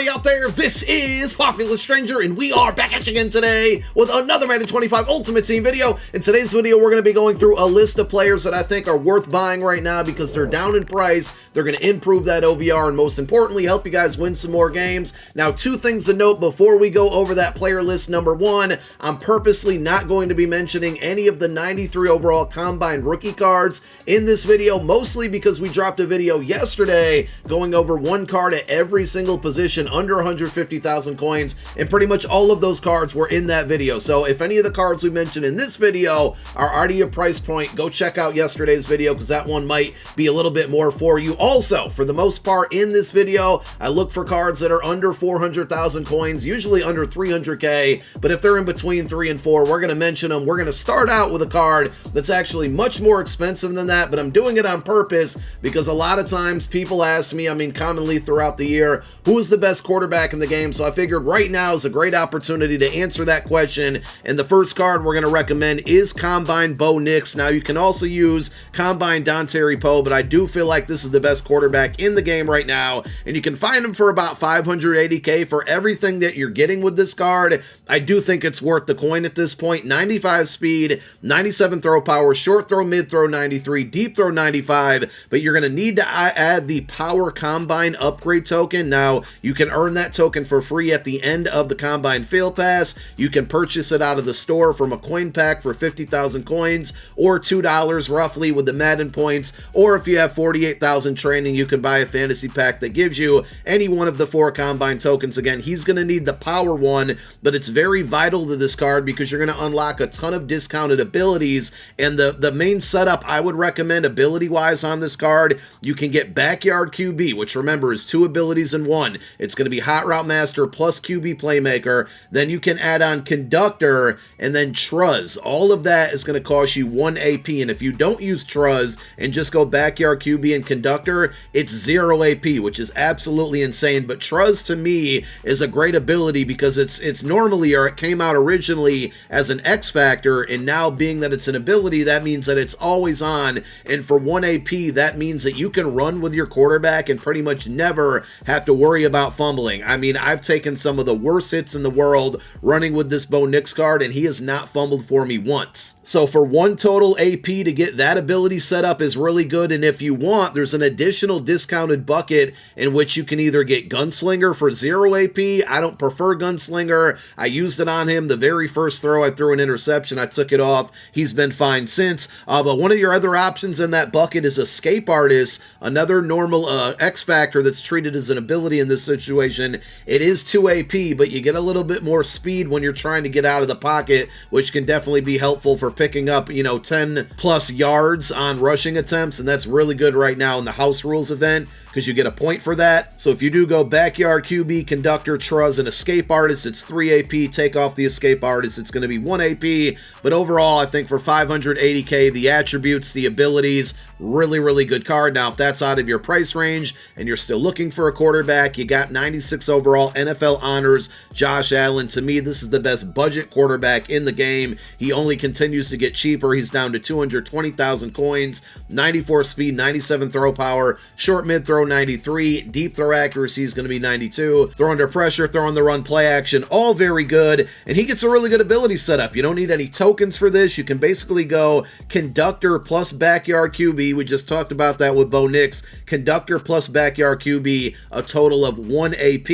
everybody out there, this is Popular Stranger, and we are back at you again today with another Madden 25 Ultimate Team video. In today's video, we're going to be going through a list of players that I think are worth buying right now because they're down in price, they're going to improve that OVR, and most importantly, help you guys win some more games. Now, two things to note before we go over that player list. Number one, I'm purposely not going to be mentioning any of the 93 overall Combine rookie cards in this video, mostly because we dropped a video yesterday going over one card at every single position under 150,000 coins, and pretty much all of those cards were in that video. So if any of the cards we mentioned in this video are already a price point, go check out yesterday's video because that one might be a little bit more for you. Also, for the most part in this video, I look for cards that are under 400,000 coins, usually under 300k, but if they're in between 3 and 4, we're going to mention them. We're going to start out with a card that's actually much more expensive than that, but I'm doing it on purpose because a lot of times people ask me, commonly throughout the year, who is the best quarterback in the game? So I figured right now is a great opportunity to answer that question. And the first card we're going to recommend is Combine Bo Nix. Now you can also use Combine Dontari Poe, but I do feel like this is the best quarterback in the game right now. And you can find him for about 580k for everything that you're getting with this card. I do think it's worth the coin at this point. 95 speed, 97 throw power, short throw, mid throw 93, deep throw 95, but you're going to need to add the Power Combine upgrade token. Now, you can earn that token for free at the end of the Combine Field Pass. You can purchase it out of the store from a coin pack for 50,000 coins or $2 roughly with the Madden points, or if you have 48,000 training, you can buy a fantasy pack that gives you any one of the 4 Combine tokens. Again, he's going to need the Power one, but it's very vital to this card because you're going to unlock a ton of discounted abilities, and the main setup I would recommend ability-wise on this card, you can get Backyard QB, which remember is 2 abilities in 1. It's going to be Hot Route Master plus QB Playmaker. Then you can add on Conductor and then Truz. All of that is going to cost you 1 AP, and if you don't use Truz and just go Backyard QB and Conductor, it's 0 AP, which is absolutely insane. But Truz to me is a great ability because it's normally, or it came out originally as an X Factor, and now being that it's an ability, that means that it's always on, and for 1 AP, that means that you can run with your quarterback and pretty much never have to worry about fumbling. I've taken some of the worst hits in the world running with this Bo Nix card, and he has not fumbled for me once. So for 1 total AP to get that ability set up is really good, and if you want, there's an additional discounted bucket in which you can either get Gunslinger for 0 AP. I don't prefer Gunslinger. I used it on him the very first throw. I threw an interception. I took it off. He's been fine since. But one of your other options in that bucket is Escape Artist, another normal X Factor that's treated as an ability in this situation. It is 2 AP, but you get a little bit more speed when you're trying to get out of the pocket, which can definitely be helpful for picking up, 10 plus yards on rushing attempts, and that's really good right now in the House Rules event because you get a point for that. So if you do go Backyard QB, Conductor, Truz, and Escape Artist, it's 3 AP. Take off the Escape Artist, it's going to be 1 AP, but overall, I think for 580k, the attributes, the abilities, really, really good card. Now, if that's out of your price range and you're still looking for a quarterback, you got 96 overall NFL honors, Josh Allen. To me, this is the best budget quarterback in the game. He only continues to get cheaper. He's down to 220,000 coins, 94 speed, 97 throw power, short mid throw 93, deep throw accuracy is going to be 92, throw under pressure, throw on the run, play action, all very good, and he gets a really good ability setup. You don't need any tokens for this. You can basically go Conductor plus Backyard QB. We just talked about that with Bo Nix. Conductor plus Backyard QB, a total of 1 AP,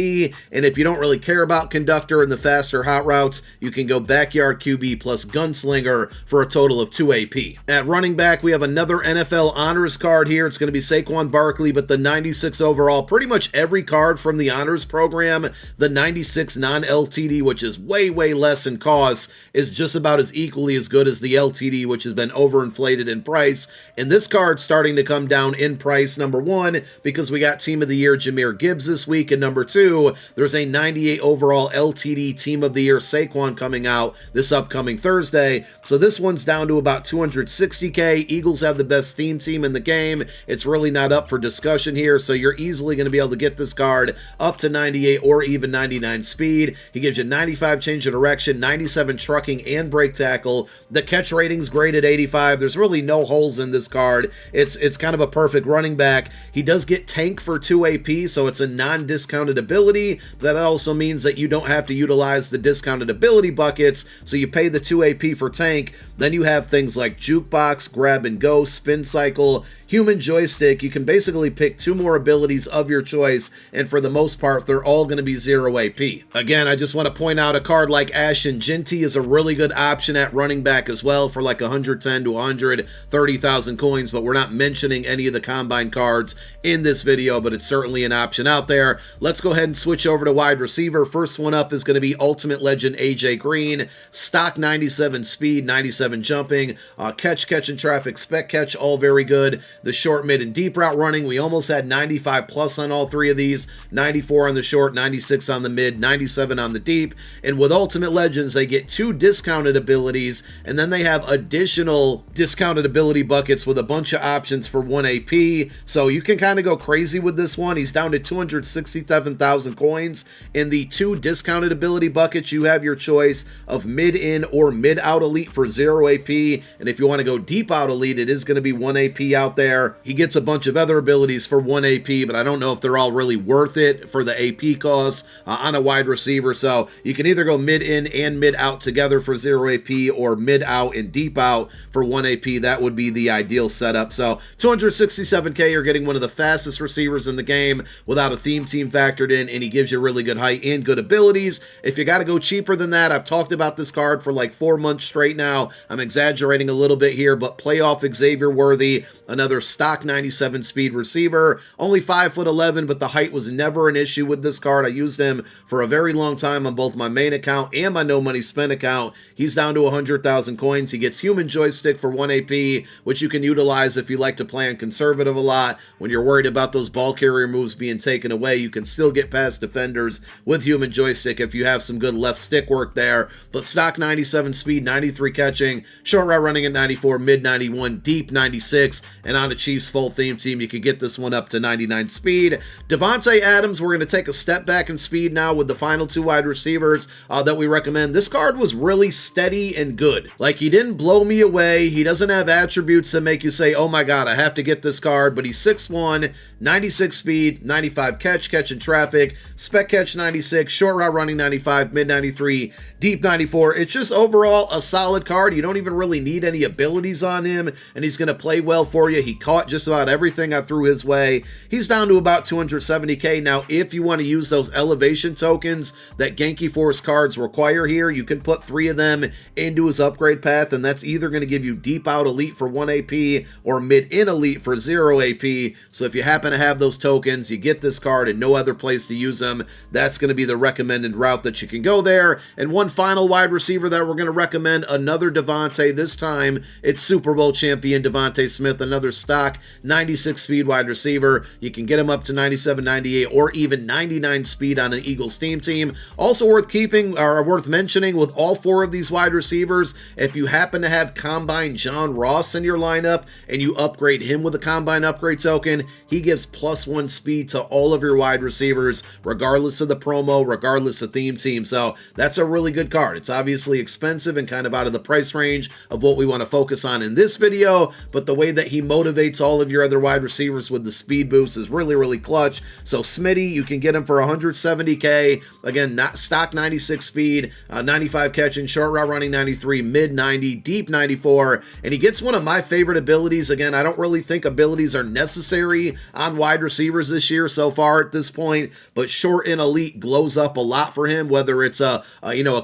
and if you don't really care about Conductor and the faster hot routes, you can go Backyard QB plus Gunslinger for a total of 2 AP. At running back, we have another NFL honors card here. It's going to be Saquon Barkley, but the 96 overall. Pretty much every card from the honors program, the 96 non-LTD, which is way, way less in cost, is just about as equally as good as the LTD, which has been overinflated in price. And this card's starting to come down in price, number one, because we got Team of the Year Jahmyr Gibbs this week, and number two, there's a 98 overall LTD Team of the Year Saquon coming out this upcoming Thursday. So this one's down to about 260k. Eagles have the best theme team in the game. It's really not up for discussion here. here, so you're easily going to be able to get this card up to 98 or even 99 speed. He gives you 95 change of direction, 97 trucking and brake tackle. The catch rating's great at 85. There's really no holes in this card. It's kind of a perfect running back. He does get tank for 2 AP, so it's a non-discounted ability. That also means that you don't have to utilize the discounted ability buckets, so you pay the 2 AP for tank. Then you have things like jukebox, grab and go, spin cycle, human joystick. You can basically pick 2 more abilities of your choice, and for the most part, they're all going to be 0 AP. Again, I just want to point out a card like Ashton Ginty is a really good option at running back as well for like 110 to 130,000 coins, but we're not mentioning any of the combine cards in this video, but it's certainly an option out there. Let's go ahead and switch over to wide receiver. First one up is going to be Ultimate Legend AJ Green. Stock 97 speed, 97 jumping, catch and traffic, spec catch, all very good. The short, mid, and deep route running, we almost had 95 plus on all 3 of these. 94 on the short, 96 on the mid, 97 on the deep. And with Ultimate Legends, they get 2 discounted abilities, and then they have additional discounted ability buckets with a bunch of options for 1 AP. So you can kind of go crazy with this one. He's down to 267,000 coins. In the 2 discounted ability buckets, you have your choice of mid-in or mid-out elite for 0 AP. And if you want to go deep out elite, it is going to be 1 AP out there. He gets a bunch of other abilities for 1 AP, but I don't know if they're all really worth it for the AP costs on a wide receiver. So you can either go mid-in and mid-out together for 0 AP, or mid-out and deep out for 1 AP. That would be the ideal setup. So 267K, you're getting one of the fastest receivers in the game without a theme team factored in, and he gives you really good height and good abilities. If you got to go cheaper than that, I've talked about this card for like 4 months straight now. I'm exaggerating a little bit here, but playoff Xavier Worthy, another stock 97 speed receiver, only 5'11", but the height was never an issue with this card. I used him for a very long time on both my main account and my no money spent account. He's down to 100,000 coins. He gets human joystick for 1 AP, which you can utilize if you like to play on conservative a lot. When you're worried about those ball carrier moves being taken away, you can still get past defenders with human joystick if you have some good left stick work there. But stock 97 speed, 93 catching, short route running at 94, mid 91, deep 96, and on a Chiefs full theme team, you could get this one up to 99 speed. Devontae Adams, we're going to take a step back in speed now with the final 2 wide receivers that we recommend. This card was really steady and good. Like, he didn't blow me away. He doesn't have attributes that make you say, oh my god, I have to get this card, but he's 6'1", 96 speed, 95 catch and traffic, spec catch 96, short route running 95, mid 93, deep 94. It's just overall a solid card. You don't even really need any abilities on him, and he's going to play well for you. He caught just about everything I threw his way. He's down to about 270K. Now, if you want to use those elevation tokens that Genki Force cards require here, you can put 3 of them into his upgrade path, and that's either going to give you deep out elite for 1 AP or mid in elite for 0 AP. So if you happen to have those tokens, you get this card and no other place to use them, that's going to be the recommended route that you can go there. And one final wide receiver that we're going to recommend, another Devontae. This time it's Super Bowl champion Devontae Smith, another stock 96 speed wide receiver. You can get him up to 97, 98, or even 99 speed on an Eagles team. Also worth keeping, or worth mentioning, with all 4 of these wide receivers, if you happen to have Combine John Ross in your lineup and you upgrade him with a Combine upgrade token, he gives +1 speed to all of your wide receivers, regardless of the promo, regardless of theme team. So that's a really good card. It's obviously expensive and kind of out of the price range of what we want to focus on in this video, but the way that he motivates all of your other wide receivers with the speed boost is really, really clutch. So Smitty, you can get him for 170K. Again, not stock 96 speed, 95 catching, short route running 93, mid 90, deep 94, and he gets one of my favorite abilities. Again, I don't really think abilities are necessary on wide receivers this year so far at this point, but short and elite glows up a lot for him, whether it's a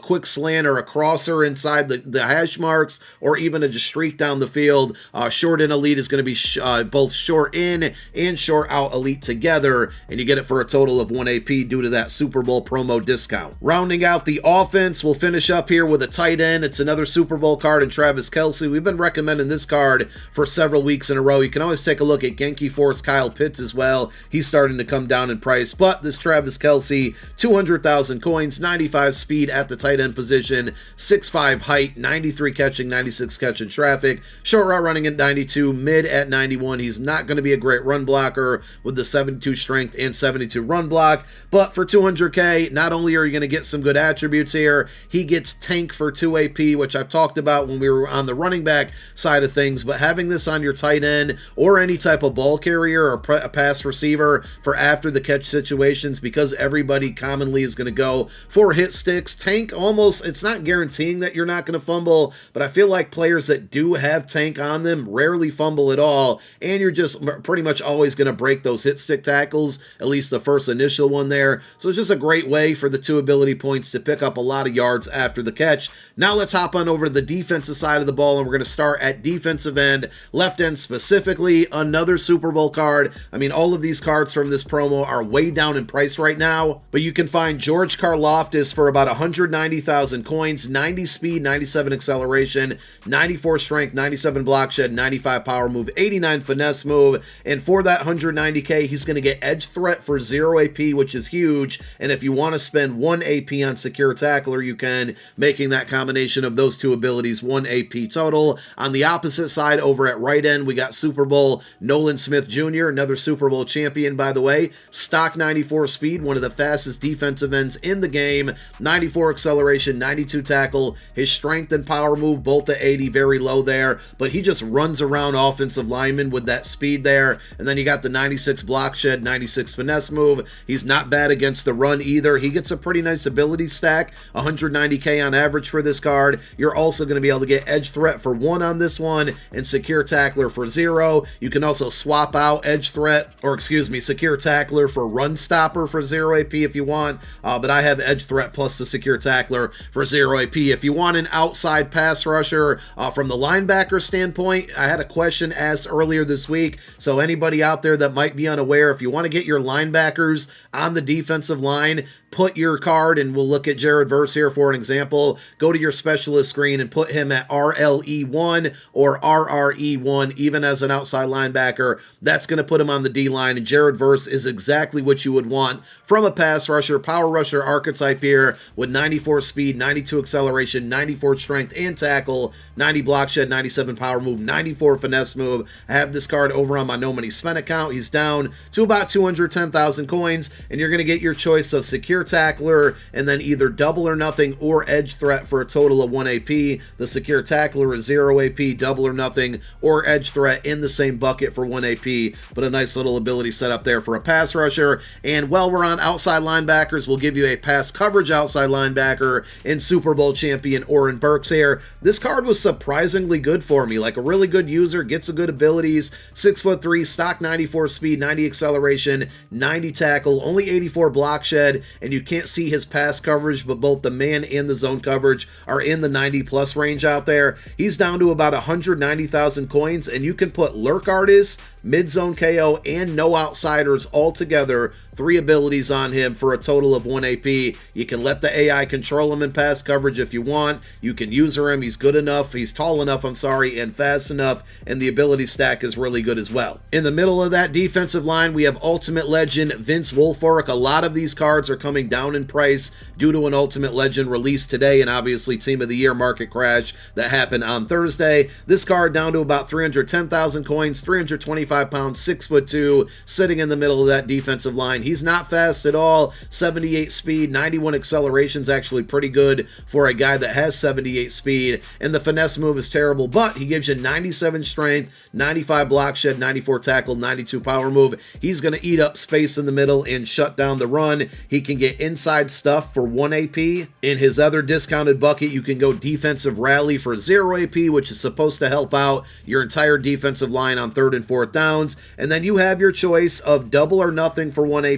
quick slant or a crosser inside the hash marks, or even a just streak down the field. Short and elite is going to be both short in and short out elite together, and you get it for a total of 1 AP due to that Super Bowl promo discount. Rounding out the offense, we'll finish up here with a tight end. It's another Super Bowl card in Travis Kelce. We've been recommending this card for several weeks in a row. You can always take a look at Genki Force Kyle Pitts as well. He's starting to come down in price, but this Travis Kelce, 200,000 coins, 95 speed at the tight end position, 6'5" height, 93 catching, 96 catching traffic, short route running at 92, mid at at 91. He's not going to be a great run blocker with the 72 strength and 72 run block, but for 200K, not only are you going to get some good attributes here, he gets tank for 2 AP, which I've talked about when we were on the running back side of things, but having this on your tight end or any type of ball carrier or a pass receiver for after the catch situations, because everybody commonly is going to go for hit sticks. Tank almost, it's not guaranteeing that you're not going to fumble, but I feel like players that do have tank on them rarely fumble at all, and you're just pretty much always going to break those hit stick tackles, at least the first initial one there. So it's just a great way for the 2 ability points to pick up a lot of yards after the catch. Now let's hop on over to the defensive side of the ball, and we're going to start at defensive end, left end specifically. Another Super Bowl card. I mean, all of these cards from this promo are way down in price right now, but you can find George Karlaftis for about 190,000 coins, 90 speed, 97 acceleration, 94 strength, 97 block shed, 95 power move, 89 finesse move, and for that 190K, he's going to get edge threat for 0 AP, which is huge, and if you want to spend 1 AP on secure tackler, you can, making that combination of those 2 abilities 1 AP total. On the opposite side, over at right end, we got Super Bowl Nolan Smith Jr., another Super Bowl champion, by the way. Stock 94 speed, one of the fastest defensive ends in the game, 94 acceleration, 92 tackle. His strength and power move, both at 80, very low there, but he just runs around offensive linemen with that speed there. And then you got the 96 block shed, 96 finesse move. He's not bad against the run either. He gets a pretty nice ability stack, 190K on average for this card. You're also going to be able to get edge threat for 1 on this one and secure tackler for 0. You can also swap out edge threat, or excuse me, secure tackler for run stopper for 0 AP if you want, but I have edge threat plus the secure tackler for 0 AP. If you want an outside pass rusher from the linebacker standpoint, I had a question asked earlier this week, so anybody out there that might be unaware, if you want to get your linebackers on the defensive line, put your card, and we'll look at Jared Verse here for an example, go to your specialist screen and put him at RLE1 or RRE1, even as an outside linebacker. That's going to put him on the D-line, and Jared Verse is exactly what you would want from a pass rusher, power rusher archetype here, with 94 speed, 92 acceleration, 94 strength and tackle, 90 block shed, 97 power move, 94 finesse move. I have this card over on my No Money Spent account. He's down to about 210,000 coins, and you're going to get your choice of secure tackler and then either double or nothing or edge threat for a total of 1 AP. The secure tackler is 0 AP, double or nothing, or edge threat in the same bucket for 1 AP, but a nice little ability set up there for a pass rusher. And while we're on outside linebackers, we'll give you a pass coverage outside linebacker in Super Bowl champion Oren Burks here. This card was surprisingly good for me, like a really good user, gets a good abilities, 6'3", stock 94 speed, 90 acceleration, 90 tackle, only 84 block shed, and you can't see his pass coverage, but both the man and the zone coverage are in the 90 plus range out there. He's down to about 190,000 coins, and you can put lurk artists, mid-zone KO, and no outsiders all together, 3 abilities on him for a total of 1 AP. You can let the AI control him in pass coverage if you want. You can user him. He's good enough. He's tall enough, and fast enough, and the ability stack is really good as well. In the middle of that defensive line, we have Ultimate Legend Vince Wilfork. A lot of these cards are coming down in price due to an Ultimate Legend released today, and obviously Team of the Year market crash that happened on Thursday. This card down to about 310,000 coins, 325 pounds, 6'2", sitting in the middle of that defensive line. He's not fast at all, 78 speed, 91 acceleration is actually pretty good for a guy that has 78 speed, and the finesse move is terrible, but he gives you 97 strength, 95 block shed, 94 tackle, 92 power move. He's going to eat up space in the middle and shut down the run. He can get inside stuff for 1 AP. In his other discounted bucket, you can go defensive rally for 0 AP, which is supposed to help out your entire defensive line on 3rd and 4th downs. And then you have your choice of double or nothing for 1 AP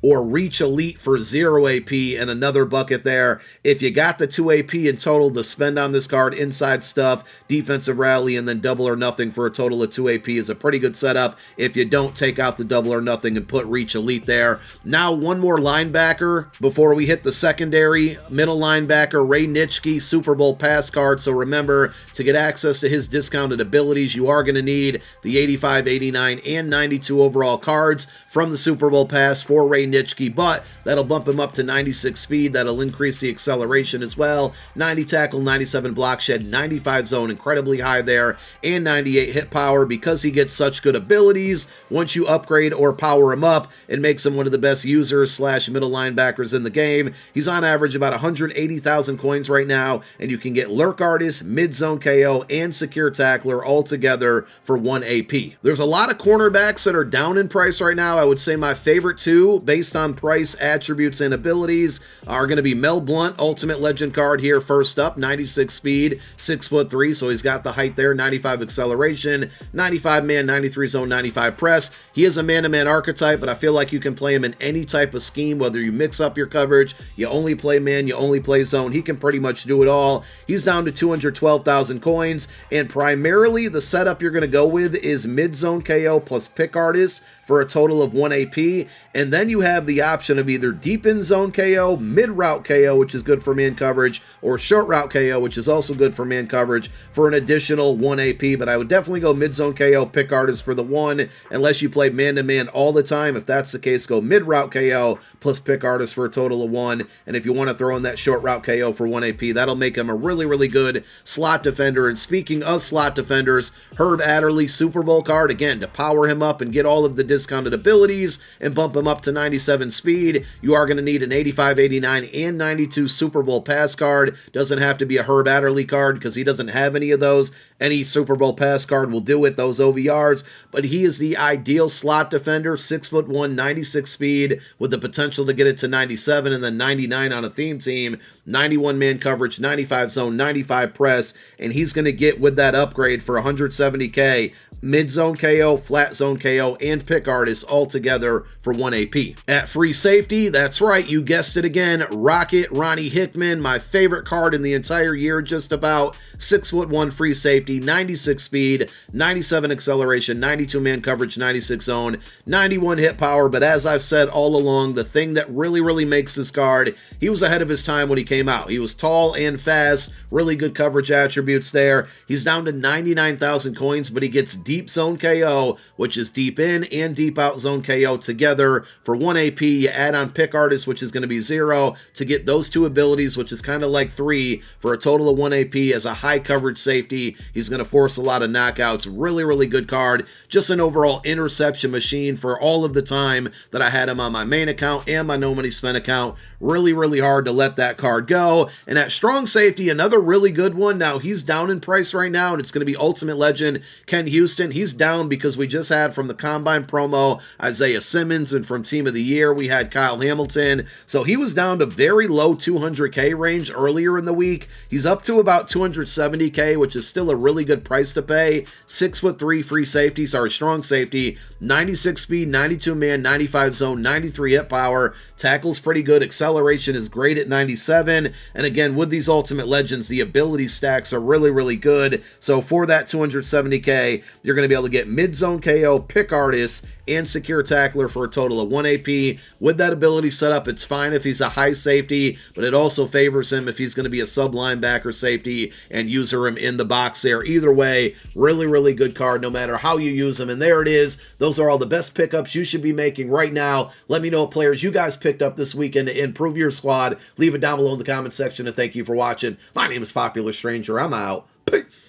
or reach elite for 0 AP and another bucket there. If you got the 2 AP in total to spend on this card, inside stuff, defensive rally, and then double or nothing for a total of 2 AP is a pretty good setup if you don't take out the double or nothing and put reach elite there. Now one more linebacker before we hit the secondary. Middle linebacker Ray Nitschke, Super Bowl pass card. So remember, to get access to his discounted abilities, you are going to need the 85, 89, and 92 overall cards from the Super Bowl pass for Ray Nitschke, but That'll bump him up to 96 speed. That'll increase the acceleration as well. 90 tackle, 97 block shed, 95 zone, incredibly high there, and 98 hit power. Because he gets such good abilities, once you upgrade or power him up, it makes him one of the best users slash middle linebackers in the game. He's on average about 180,000 coins right now, and you can get Lurk Artist, Mid-Zone KO, and Secure Tackler all together for 1 AP. There's a lot of cornerbacks that are down in price right now. I would say my favorite two, based on price, attributes, and abilities, are going to be Mel Blount, Ultimate Legend card here first up, 96 speed, 6'3", so he's got the height there, 95 acceleration, 95 man, 93 zone, 95 press. He is a man-to-man archetype, but I feel like you can play him in any type of scheme, whether you mix up your coverage, you only play man, you only play zone. He can pretty much do it all. He's down to 212,000 coins, and primarily the setup you're going to go with is mid-zone KO plus pick artist for a total of 1 AP, and then you have the option of either deep in zone KO, mid route KO, which is good for man coverage, or short route KO, which is also good for man coverage, for an additional 1 AP. But I would definitely go mid zone KO, pick artist for the 1, unless you play man to man all the time. If that's the case, go mid route KO plus pick artist for a total of 1. And if you want to throw in that short route KO for 1 AP, that'll make him a really, really good slot defender. And speaking of slot defenders, Herb Adderley Super Bowl card, again, to power him up and get all of the discounted abilities and bump him up to 97 speed, you are going to need an 85, 89, and 92 Super Bowl pass card. Doesn't have to be a Herb Adderley card because he doesn't have any of those. Any Super Bowl pass card will do it, those OVRs, but he is the ideal slot defender, 6'1", 96 speed, with the potential to get it to 97 and then 99 on a theme team, 91 man coverage, 95 zone, 95 press, and he's going to get, with that upgrade for 170k, mid-zone KO, flat zone KO, and pick artist all together for 1 AP. At free safety, that's right, you guessed it again, Rocket Ronnie Hickman, my favorite card in the entire year, just about. 6'1" free safety, 96 speed, 97 acceleration, 92 man coverage, 96 zone, 91 hit power. But as I've said all along, the thing that really makes this card, he was ahead of his time when he came out. He was tall and fast, really good coverage attributes there. He's down to 99,000 coins, but he gets deep zone KO, which is deep in and deep out zone KO together for 1 AP. You add on pick artist, which is going to be 0, to get those two abilities, which is kind of like 3, for a total of 1 AP as a high coverage safety. He's going to force a lot of knockouts. Really good card. Just an overall interception machine for all of the time that I had him on my main account and my no money spent account. Really hard to let that card go. And at strong safety, another really good one. Now, he's down in price right now, and it's going to be Ultimate Legend Ken Houston. He's down because we just had, from the Combine promo, Isaiah Simmons, and from Team of the Year, we had Kyle Hamilton. So he was down to very low 200k range earlier in the week. He's up to about 270k, which is still a really good price to pay. 6'3" free safety, strong safety, 96 speed, 92 man, 95 zone, 93 hit power. Tackle's pretty good. Acceleration is great at 97. And again, with these Ultimate Legends, the ability stacks are really good. So for that 270k, you're going to be able to get mid-zone KO, pick artist, and secure tackler for a total of 1 AP. With that ability set up, it's fine if he's a high safety, but it also favors him if he's going to be a sub linebacker safety and user him in the box there. Either way, really good card no matter how you use him. And there it is. Those are all the best pickups you should be making right now. Let me know what players you guys picked up this weekend to improve your squad. Leave it down below in the comment section, and thank you for watching. My name is Popular Stranger. I'm out. Peace.